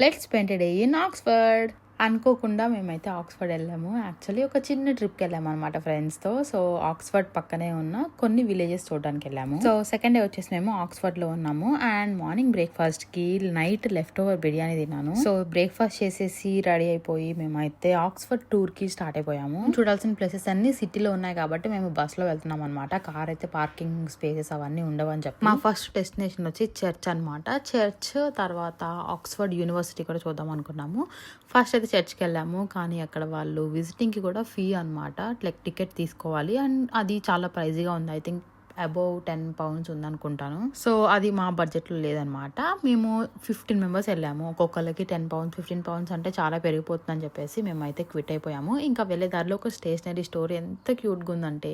Let's spend day in Oxford. అనుకోకుండా మేమైతే Oxford వెళ్ళాము. యాక్చువల్లీ ఒక చిన్న ట్రిప్కి వెళ్ళాము అనమాట ఫ్రెండ్స్తో. సో ఆక్స్ఫర్డ్ పక్కనే ఉన్న కొన్ని విలేజెస్ చూడడానికి వెళ్ళాము. సో సెకండ్ డే వచ్చేసి మేము ఆక్స్ఫర్డ్లో ఉన్నాము. అండ్ మార్నింగ్ బ్రేక్ఫాస్ట్కి నైట్ లెఫ్ట్ ఓవర్ బిర్యానీ తిన్నాను. సో బ్రేక్ఫాస్ట్ చేసేసి రెడీ అయిపోయి మేమైతే ఆక్స్ఫర్డ్ టూర్కి స్టార్ట్ అయిపోయాము. చూడాల్సిన ప్లేసెస్ అన్ని సిటీలో ఉన్నాయి కాబట్టి మేము బస్లో వెళ్తున్నాం అనమాట. కార్ అయితే పార్కింగ్ స్పేసెస్ అవన్నీ ఉండవని చెప్పి మా ఫస్ట్ డెస్టినేషన్ వచ్చి చర్చ్ అనమాట. చర్చ్ తర్వాత ఆక్స్ఫర్డ్ యూనివర్సిటీ కూడా చూద్దాం అనుకున్నాము. ఫస్ట్ అయితే చర్చ్కి వెళ్ళాము, కానీ అక్కడ వాళ్ళు విజిటింగ్కి కూడా ఫీ అనమాట, లైక్ టికెట్ తీసుకోవాలి. అండ్ అది చాలా ప్రైజీగా ఉంది. I think above £10 ఉందనుకుంటాను. సో అది మా బడ్జెట్లో లేదనమాట. మేము 15 మెంబర్స్ వెళ్ళాము. ఒక్కొక్కరికి £10 £15 అంటే చాలా పెరిగిపోతుందని చెప్పేసి మేమైతే క్విట్ అయిపోయాము. ఇంకా వెళ్ళే దారిలో ఒక స్టేషనరీ స్టోర్ ఎంత క్యూట్గా ఉందంటే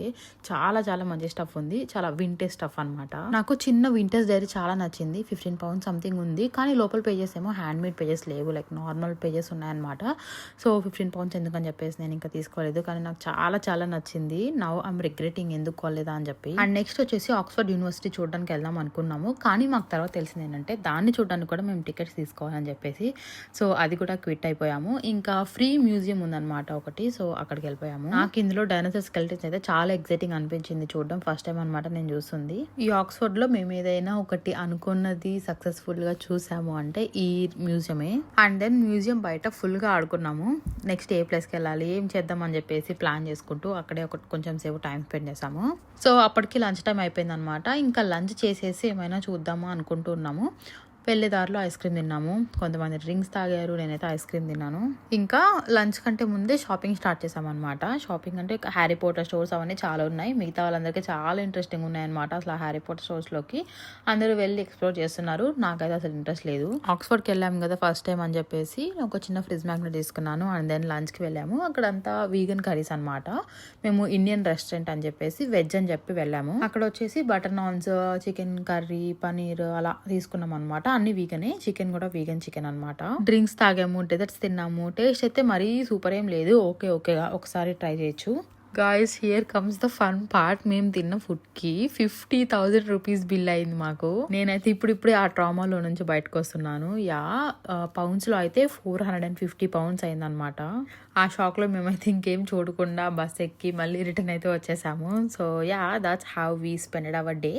చాలా చాలా మంచి స్టఫ్ ఉంది. చాలా వింటేజ్ స్టఫ్ అనమాట. నాకు చిన్న వింటేజ్ డైరీ చాలా నచ్చింది. £15 సంథింగ్ ఉంది, కానీ లోపల పేజెస్ ఏమో హ్యాండ్ మేడ్ పేజెస్ లేవు, లైక్ నార్మల్ పేజెస్ ఉన్నాయన్నమాట. సో £15 ఎందుకని చెప్పేసి నేను ఇంకా తీసుకోలేదు, కానీ నాకు చాలా చాలా నచ్చింది. నౌ ఐమ్ రిగ్రెటింగ్ ఎందుకు కొనలేదా అని చెప్పి. అండ్ నెక్స్ట్ వచ్చేసి ఆక్స్ఫర్డ్ యూనివర్సిటీ చూడడానికి వెళ్దాం అనుకున్నాము, కానీ మాకు తర్వాత తెలిసింది ఏంటంటే దాన్ని చూడడానికి కూడా మేము టికెట్స్ తీసుకోవాలని చెప్పేసి సో అది కూడా క్విట్ అయిపోయాము. ఇంకా ఫ్రీ మ్యూజియం ఉందన్నమాట ఒకటి, సో అక్కడికి వెళ్ళిపోయాము. నాకు ఇందులో డైనోసార్ స్కెలిటన్స్ అయితే చాలా ఎక్సైటింగ్ అనిపించింది చూడడం. ఫస్ట్ టైం అనమాట నేను చూస్తుంది. ఈ ఆక్స్ఫర్డ్ లో మేము ఏదైనా ఒకటి అనుకున్నది సక్సెస్ఫుల్ గా చూసాము అంటే ఈ మ్యూజియమే. అండ్ దెన్ మ్యూజియం బయట ఫుల్ గా ఆడుకున్నాము. నెక్స్ట్ ఏ ప్లేస్కి వెళ్ళాలి, ఏం చేద్దాం అని చెప్పేసి ప్లాన్ చేసుకుంటూ అక్కడే కొంచెం సేపు టైం స్పెండ్ చేసాము. సో అప్పటికి లంచ్ టైం అయిపోయింది అనమాట. ఇంకా లంచ్ చేసేసి ఏమైనా చూద్దామా అనుకుంటున్నాము. వెళ్ళే దారిలో ఐస్ క్రీమ్ తిన్నాము. కొంతమంది డ్రింక్స్ తాగారు, నేనైతే ఐస్ క్రీమ్ తిన్నాను. ఇంకా లంచ్ కంటే ముందే షాపింగ్ స్టార్ట్ చేసామన్నమాట. షాపింగ్ అంటే హ్యారీ పోటర్ స్టోర్స్ అవన్నీ చాలా ఉన్నాయి. మిగతా వాళ్ళందరికీ చాలా ఇంట్రెస్టింగ్ ఉన్నాయన్నమాట. అసలు హ్యారీ పోటర్ స్టోర్స్లోకి అందరూ వెళ్ళి ఎక్స్ప్లోర్ చేస్తున్నారు. నాకైతే అసలు ఇంట్రెస్ట్ లేదు. ఆక్స్ఫర్డ్కి వెళ్ళాము కదా ఫస్ట్ టైం అని చెప్పేసి ఒక చిన్న ఫ్రిడ్జ్ మ్యాగ్నెట్ తీసుకున్నాను. అండ్ దెన్ లంచ్కి వెళ్ళాము. అక్కడంతా వీగన్ కర్రీస్ అనమాట. మేము ఇండియన్ రెస్టారెంట్ అని చెప్పేసి వెజ్ అని చెప్పి వెళ్ళాము. అక్కడ వచ్చేసి butter naans, chicken curry, paneer అలా తీసుకున్నాం అనమాట. అన్ని వీగనే. చికెన్ కూడా వీగన్ చికెన్ అనమాట. డ్రింక్స్ తాగాము, డెజర్ట్స్ తిన్నాము. టేస్ట్ అయితే మరీ సూపర్ ఏం లేదు, ఓకేగా ఒకసారి ట్రై చేయొచ్చు. Guys, here comes the fun part. మేము తిన్న ఫుడ్ కి 50,000 రూపీస్ బిల్ అయింది మాకు. నేనైతే ఇప్పుడే ఆ ట్రామాలో నుంచి బయటకు వస్తున్నాను. పౌండ్స్ లో అయితే £450 అయిందనమాట. ఆ షాక్ లో మేమైతే ఇంకేం చూడకుండా బస్ ఎక్కి మళ్ళీ రిటర్న్ అయితే వచ్చేసాము. So that's how we spended hour day.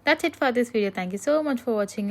That's it for this video. Thank you so much for watching.